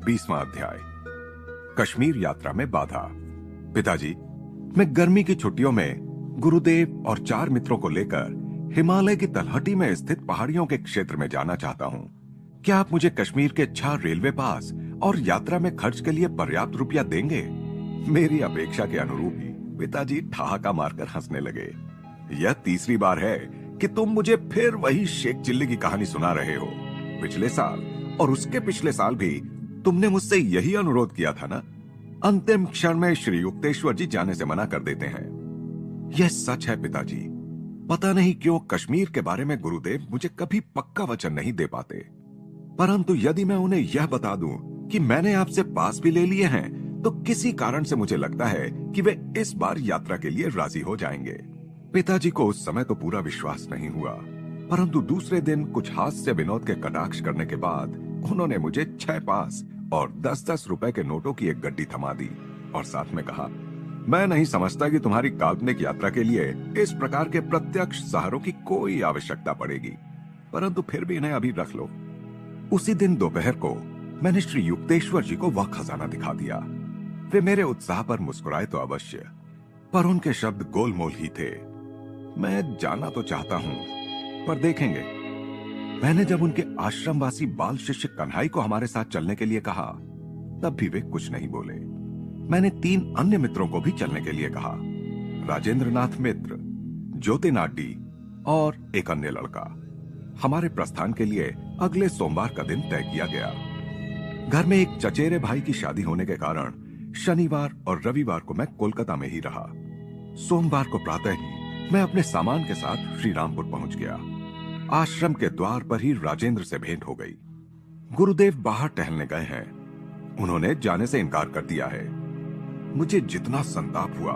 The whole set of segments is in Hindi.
20वां अध्याय। कश्मीर यात्रा में बाधा। पिताजी, मैं गर्मी की छुट्टियों में गुरुदेव और 4 मित्रों को लेकर हिमालय की तलहटी में स्थित पहाड़ियों के क्षेत्र में जाना चाहता हूँ। क्या आप मुझे कश्मीर के 6 रेलवे पास और यात्रा में खर्च के लिए पर्याप्त रुपया देंगे? मेरी अपेक्षा के अनुरूप ही पिताजी ठहाका मारकर हंसने लगे। यह तीसरी बार है कि तुम मुझे फिर वही शेख चिल्ली की कहानी सुना रहे हो। पिछले साल और उसके पिछले साल भी तुमने मुझसे यही अनुरोध किया था ना? अंतिम क्षण में श्री युक्तेश्वर जी जाने से मना कर देते हैं। यह सच है पिताजी। पता नहीं क्यों कश्मीर के बारे में गुरुदेव मुझे कभी पक्का वचन नहीं दे पाते। परंतु यदि मैं उन्हें यह बता दूं कि मैंने आपसे पास भी ले लिए हैं, तो किसी कारण से मुझे लगता है कि वे इस बार यात्रा के लिए राजी हो जाएंगे। पिताजी को उस समय तो पूरा विश्वास नहीं हुआ, परंतु दूसरे दिन कुछ हास्य विनोद के कटाक्ष करने के बाद उन्होंने मुझे 6 पास और 10-10 रुपए के नोटों की एक गड्डी थमा दी और साथ में कहा, मैं नहीं समझता कि तुम्हारी काल्पनिक यात्रा के लिए इस प्रकार के प्रत्यक्ष सहारों की कोई आवश्यकता पड़ेगी, परंतु फिर भी इन्हें अभी रख लो। उसी दिन दोपहर को मैंने श्री युक्तेश्वर जी को वह खजाना दिखा दिया। वे मेरे उत्साह पर मुस्कुराए तो अवश्य, पर उनके शब्द गोलमोल ही थे। मैं जाना तो चाहता हूं, पर देखेंगे। मैंने जब उनके आश्रमवासी बाल शिष्य कन्हई को हमारे साथ चलने के लिए कहा, तब भी वे कुछ नहीं बोले। मैंने 3 अन्य मित्रों को भी चलने के लिए कहा, राजेंद्रनाथ मित्र, ज्योतिनाडी और एक अन्य लड़का। हमारे प्रस्थान के लिए अगले सोमवार का दिन तय किया गया। घर में एक चचेरे भाई की शादी होने के कारण शनिवार और रविवार को मैं कोलकाता में ही रहा। सोमवार को प्रातः ही मैं अपने सामान के साथ श्रीरामपुर पहुंच गया। आश्रम के द्वार पर ही राजेंद्र से भेंट हो गई। गुरुदेव बाहर टहलने गए हैं। उन्होंने जाने से इनकार कर दिया है। मुझे जितना संताप हुआ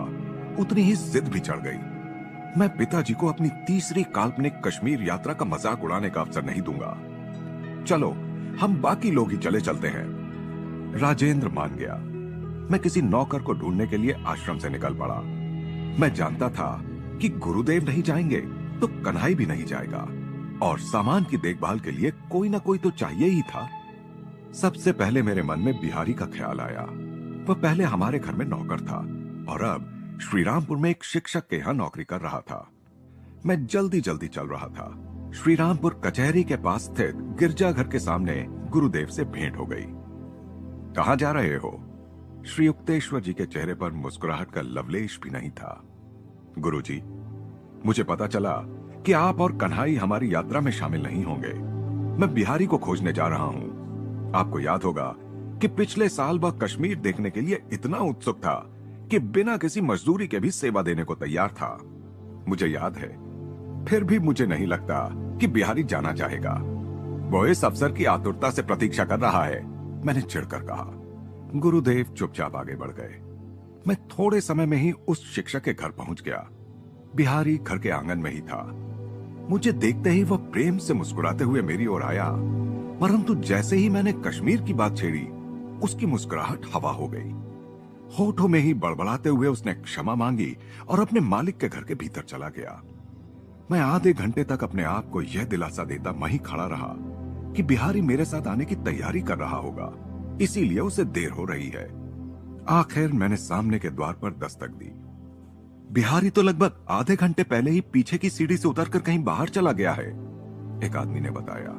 उतनी ही जिद भी चढ़ गई। मैं पिताजी को अपनी तीसरी काल्पनिक कश्मीर यात्रा का मजाक उड़ाने का अवसर नहीं दूंगा। चलो, हम बाकी लोग ही चले चलते हैं। राजेंद्र मान गया। मैं किसी नौकर को ढूंढने के लिए आश्रम से निकल पड़ा। मैं जानता था कि गुरुदेव नहीं जाएंगे तो कन्हई भी नहीं जाएगा, और सामान की देखभाल के लिए कोई ना कोई तो चाहिए ही था। सबसे पहले मेरे मन में बिहारी का ख्याल आया। वह पहले हमारे घर में नौकर था और अब श्रीरामपुर में एक शिक्षक के यहां नौकरी कर रहा था। मैं जल्दी जल्दी चल रहा था। श्रीरामपुर कचहरी के पास स्थित गिरजाघर के सामने गुरुदेव से भेंट हो गई। कहां जा रहे हो? श्री युक्तेश्वर जी के चेहरे पर मुस्कुराहट का लवलेश भी नहीं था। गुरुजी, मुझे पता चला कि आप और कन्हई हमारी यात्रा में शामिल नहीं होंगे। मैं बिहारी को खोजने जा रहा हूं। आपको याद होगा कि पिछले साल वह कश्मीर देखने के लिए इतना उत्सुक था कि बिना किसी मजदूरी के भी सेवा देने को तैयार था। मुझे याद है, फिर भी मुझे नहीं लगता कि बिहारी जाना चाहेगा। वो इस अवसर की आतुरता से प्रतीक्षा कर रहा है, मैंने चिढ़कर कहा। गुरुदेव चुपचाप आगे बढ़ गए। मैं थोड़े समय में ही उस शिक्षक के घर पहुंच गया। बिहारी घर के आंगन में ही था। मुझे देखते ही वह प्रेम से मुस्कुराते हुए मेरी ओर आया, परंतु जैसे ही मैंने कश्मीर की बात छेड़ी, उसकी मुस्कुराहट हवा हो गई। होठों में ही बड़बड़ाते हुए उसने क्षमा मांगी और अपने मालिक के घर के भीतर चला गया। मैं आधे घंटे तक अपने आप को यह दिलासा देता वहीं खड़ा रहा कि बिहारी मेरे साथ आने की तैयारी कर रहा होगा, इसीलिए उसे देर हो रही है। आखिर मैंने सामने के द्वार पर दस्तक दी। बिहारी तो लगभग आधे घंटे पहले ही पीछे की सीढ़ी से उतरकर कहीं बाहर चला गया है, एक आदमी ने बताया।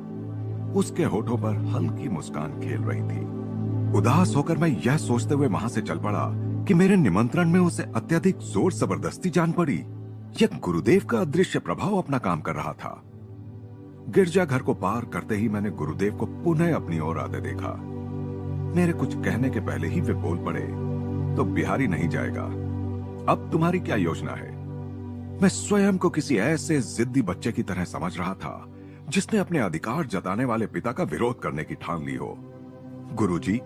उसके होठों पर हल्की मुस्कान खेल रही थी। उदास होकर मैं यह सोचते हुए वहां से चल पड़ा कि मेरे निमंत्रण में उसे अत्यधिक जोर जबरदस्ती जान पड़ी या गुरुदेव का अदृश्य प्रभाव अपना काम कर रहा था। गिरजाघर को पार करते ही मैंने गुरुदेव को पुनः अपनी ओर आते देखा। मेरे कुछ कहने के पहले ही वे बोल पड़े, तो बिहारी नहीं जाएगा। अब तुम्हारी क्या योजना है? मैं स्वयं को किसी ऐसे जिद्दी बच्चे की तरह समझ रहा था जिसने अपने अधिकार जताने वाले पिता का विरोध करने की ठान ली हो। गुरुजी,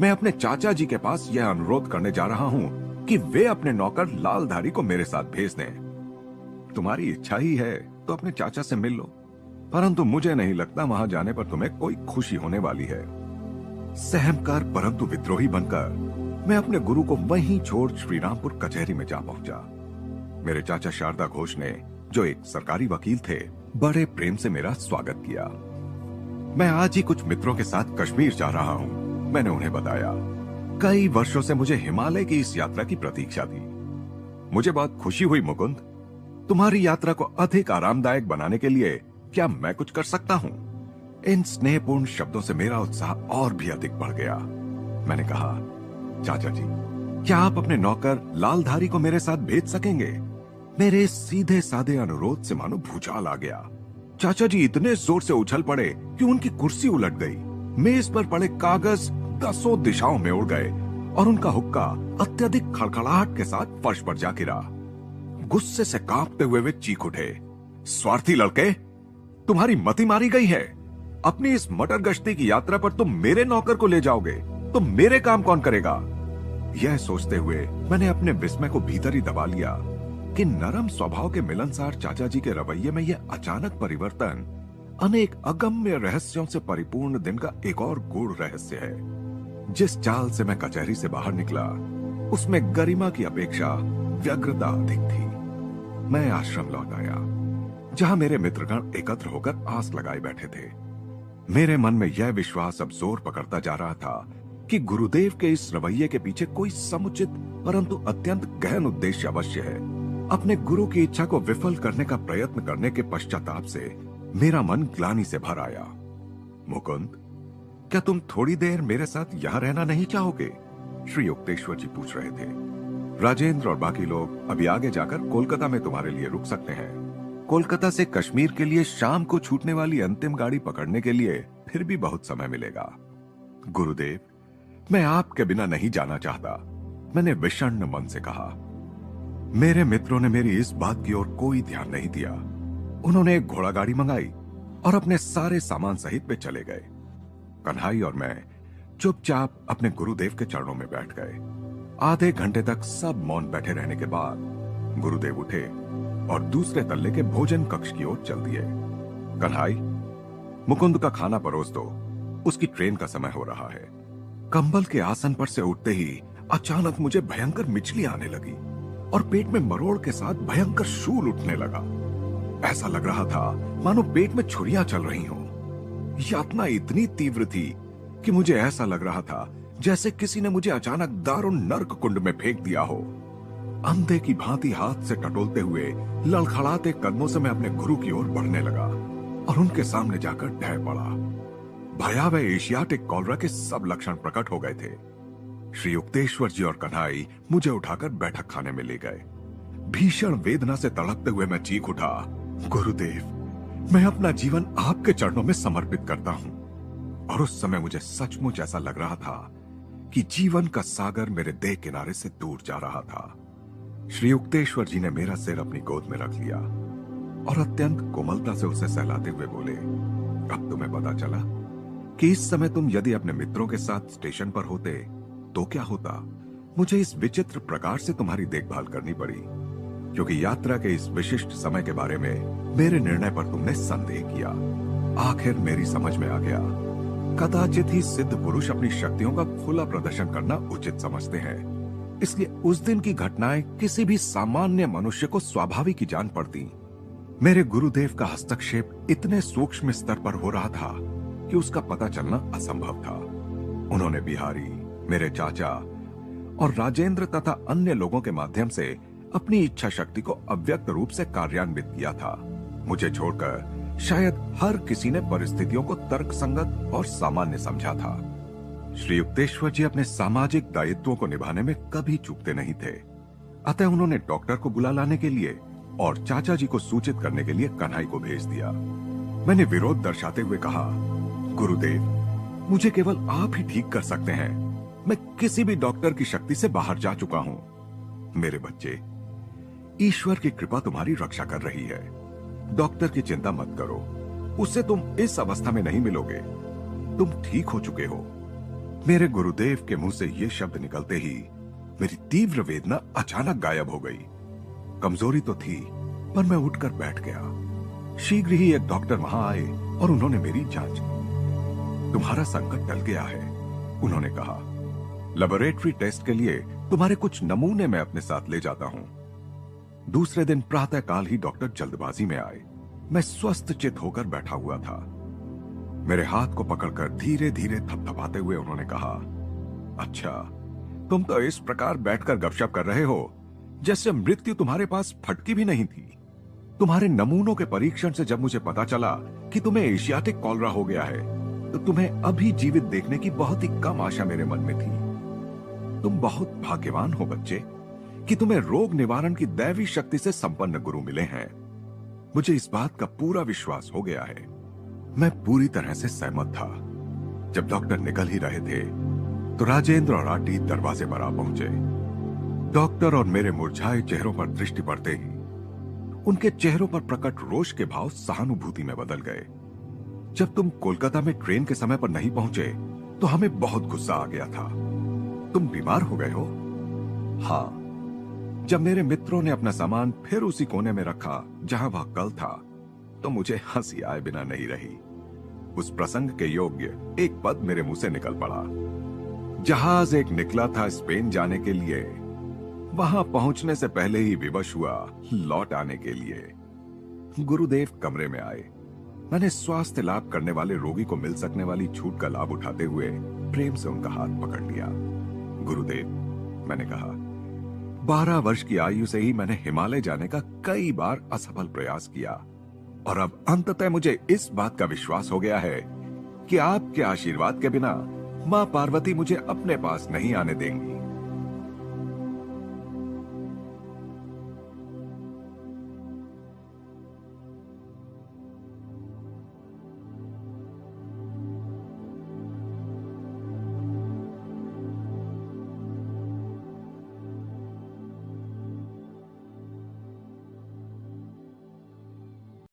मैं अपने चाचा जी के पास यह अनुरोध करने जा रहा हूं कि वे अपने नौकर लालधारी को मेरे साथ भेज दें। तुम्हारी इच्छा ही है तो अपने चाचा से मिल लो, परंतु मुझे नहीं लगता वहां जाने पर तुम्हें कोई खुशी होने वाली है। सहमकर परंतु विद्रोही बनकर मैं अपने गुरु को वहीं छोड़ श्रीरामपुर कचहरी में जा पहुंचा। मेरे चाचा शारदा घोष ने, जो एक सरकारी वकील थे, बड़े प्रेम से मेरा स्वागत किया। मैं आज ही कुछ मित्रों के साथ कश्मीर जा रहा हूं। मैंने उन्हें बताया, कई वर्षों से मुझे हिमालय की इस यात्रा की प्रतीक्षा थी। मुझे बहुत खुशी हुई मुकुंद। तुम्हारी यात्रा को अधिक आरामदायक बनाने के लिए क्या मैं कुछ कर सकता हूं? इन स्नेहपूर्ण शब्दों से मेरा उत्साह और भी अधिक बढ़ गया। मैंने कहा, चाचा जी, क्या आप अपने नौकर लालधारी को मेरे साथ भेज सकेंगे? मेरे सीधे साधे अनुरोध से मानो भूचाल आ गया। चाचा जी इतने जोर से उछल पड़े कि उनकी कुर्सी उलट गई। मेज पर पड़े कागज दसों दिशाओं में उड़ गए और उनका हुक्का अत्यधिक खड़खड़ाहट के साथ फर्श पर जा गिरा। गुस्से से कांपते हुए वे चीख उठे, स्वार्थी लड़के, तुम्हारी मति मारी गई है। अपनी इस मटर गश्ती की यात्रा पर तुम मेरे नौकर को ले जाओगे तो मेरे काम कौन करेगा? यह सोचते हुए मैंने अपने विस्मय को भीतर ही दबा लिया कि नरम स्वभाव के मिलनसार चाचा जी के रवैये में यह अचानक परिवर्तन अनेक अगम्य रहस्यों से परिपूर्ण दिन का एक और गूढ़ रहस्य है। जिस चाल से मैं कचहरी से बाहर निकला उसमें गरिमा की अपेक्षा व्यग्रता अधिक थी। मैं आश्रम लौट आया, जहां मेरे मित्रगण एकत्र होकर आस लगाए बैठे थे। मेरे मन में यह विश्वास अब जोर पकड़ता जा रहा था कि गुरुदेव के इस रवैये के पीछे कोई समुचित परंतु अत्यंत गहन उद्देश्य अवश्य है। अपने गुरु की इच्छा को विफल करने का प्रयत्न करने के पश्चाताप से मेरा मन ग्लानि से भर आया। मुकुंद, क्या तुम थोड़ी देर मेरे साथ यहां रहना नहीं चाहोगे? श्री युक्तेश्वर जी पूछ रहे थे। राजेंद्र और बाकी लोग अभी आगे जाकर कोलकाता में तुम्हारे लिए रुक सकते हैं। कोलकाता से कश्मीर के लिए शाम को छूटने वाली अंतिम गाड़ी पकड़ने के लिए फिर भी बहुत समय मिलेगा। गुरुदेव, मैं आपके बिना नहीं जाना चाहता, मैंने विषण्ण मन से कहा। मेरे मित्रों ने मेरी इस बात की ओर कोई ध्यान नहीं दिया। उन्होंने एक घोड़ा गाड़ी मंगाई और अपने सारे सामान सहित वे चले गए। कन्हई और मैं चुपचाप अपने गुरुदेव के चरणों में बैठ गए। आधे घंटे तक सब मौन बैठे रहने के बाद गुरुदेव उठे और दूसरे तल्ले के भोजन कक्ष की ओर चल दिए। कन्हई, मुकुंद का खाना परोस दो, उसकी ट्रेन का समय हो रहा है। कंबल के आसन पर से उठते ही अचानक मुझे भयंकर मिचली आने लगी और पेट में मरोड़ के साथ भयंकर शूल उठने लगा। ऐसा लग रहा था मानो पेट में छुरियां चल रही हों। यातना इतनी तीव्र थी कि मुझे ऐसा लग रहा था जैसे किसी ने मुझे अचानक दारुण नर्क कुंड में फेंक दिया हो। अंधे की भांति हाथ से टटोलते हुए लड़खड़ाते कदमों से मैं अपने गुरु की ओर बढ़ने लगा और उनके सामने जाकर ढह पड़ा। भयावह एशियाटिक कॉलरा के सब लक्षण प्रकट हो गए थे। श्री युक्तेश्वर जी और कन्हई मुझे उठाकर बैठक खाने में ले गए। भीषण वेदना से तड़पते हुए मैं चीख उठा, गुरुदेव, मैं अपना जीवन आपके चरणों में समर्पित करता हूं। और उस समय मुझे सचमुच ऐसा लग रहा था कि जीवन का सागर मेरे देह किनारे से दूर जा रहा था। श्री युक्तेश्वर जी ने मेरा सिर अपनी गोद में रख लिया और अत्यंत कोमलता से उसे सहलाते हुए बोले, अब तुम्हें पता चला कि इस समय तुम यदि अपने मित्रों के साथ स्टेशन पर होते तो क्या होता। मुझे इस विचित्र प्रकार से तुम्हारी देखभाल करनी पड़ी क्योंकि यात्रा के इस विशिष्ट समय के बारे में मेरे निर्णय पर तुमने संदेह किया। आखिर मेरी समझ में आ गया, कदाचित ही सिद्ध पुरुष अपनी शक्तियों का खुला प्रदर्शन करना उचित समझते हैं। इसलिए उस दिन की घटनाएं किसी भी सामान्य मनुष्य को स्वाभाविक ही जान पड़ती। मेरे गुरुदेव का हस्तक्षेप इतने सूक्ष्म स्तर पर हो रहा था कि उसका पता चलना असंभव था। उन्होंने बिहारी, मेरे चाचा और राजेंद्र तथा अन्य लोगों के माध्यम से अपनी इच्छा शक्ति को अव्यक्त रूप से कार्यान्वित किया था। मुझे छोड़कर शायद हर किसी ने परिस्थितियों को तर्कसंगत और सामान्य समझा था। श्री युक्तेश्वर जी अपने सामाजिक दायित्वों को निभाने में कभी चूकते नहीं थे। अतः उन्होंने डॉक्टर को बुला लाने के लिए और चाचा जी को सूचित करने के लिए कन्हई को भेज दिया। मैंने विरोध दर्शाते हुए कहा, गुरुदेव, मुझे केवल आप ही ठीक कर सकते हैं। मैं किसी भी डॉक्टर की शक्ति से बाहर जा चुका हूं। मेरे बच्चे, ईश्वर की कृपा तुम्हारी रक्षा कर रही है। डॉक्टर की चिंता मत करो, उससे तुम इस अवस्था में नहीं मिलोगे। तुम ठीक हो चुके हो। मेरे गुरुदेव के मुंह से ये शब्द निकलते ही मेरी तीव्र वेदना अचानक गायब हो गई। कमजोरी तो थी, पर मैं उठकर बैठ गया। शीघ्र ही एक डॉक्टर वहां आए और उन्होंने मेरी जांच की। तुम्हारा संकट टल गया है, उन्होंने कहा। लेबोरेटरी टेस्ट के लिए तुम्हारे कुछ नमूने मैं अपने साथ ले जाता हूं। दूसरे दिन प्रातःकाल ही डॉक्टर जल्दबाजी में आए। मैं स्वस्थ चित होकर बैठा हुआ था। मेरे हाथ को पकड़कर धीरे धीरे थपथपाते हुए उन्होंने कहा, अच्छा, तुम तो इस प्रकार बैठकर गपशप कर रहे हो जैसे मृत्यु तुम्हारे पास फटकी भी नहीं थी। तुम्हारे नमूनों के परीक्षण से जब मुझे पता चला कि तुम्हें एशियाटिक कॉलरा हो गया है, तो तुम्हें अभी जीवित देखने की बहुत ही कम आशा मेरे मन में थी। तुम बहुत भाग्यवान हो बच्चे कि तुम्हें रोग निवारण की दैवी शक्ति से संपन्न गुरु मिले हैं। मुझे इस बात का पूरा विश्वास हो गया है। मैं पूरी तरह से सहमत था। जब डॉक्टर निकल ही रहे थे तो राजेंद्र और आटी दरवाजे पर आ पहुंचे। डॉक्टर और मेरे मुरझाए चेहरों पर दृष्टि पड़ते ही उनके चेहरों पर प्रकट रोष के भाव सहानुभूति में बदल गए। जब तुम कोलकाता में ट्रेन के समय पर नहीं पहुंचे तो हमें बहुत गुस्सा आ गया था। तुम बीमार हो गए हो? हाँ। जब मेरे मित्रों ने अपना सामान फिर उसी कोने में रखा जहां वह कल था, तो मुझे हंसी आए बिना नहीं रही। उस प्रसंग के योग्य एक पद मेरे मुंह से निकल पड़ा। जहाज एक निकला था स्पेन जाने के लिए, वहां पहुंचने से पहले ही विवश हुआ लौट आने के लिए। गुरुदेव कमरे में आए। मैंने स्वास्थ्य लाभ करने वाले रोगी को मिल सकने वाली छूट का लाभ उठाते हुए प्रेम से उनका हाथ पकड़ लिया। गुरुदेव, मैंने कहा, 12 वर्ष की आयु से ही मैंने हिमालय जाने का कई बार असफल प्रयास किया और अब अंततः मुझे इस बात का विश्वास हो गया है कि आपके आशीर्वाद के बिना मां पार्वती मुझे अपने पास नहीं आने देंगी।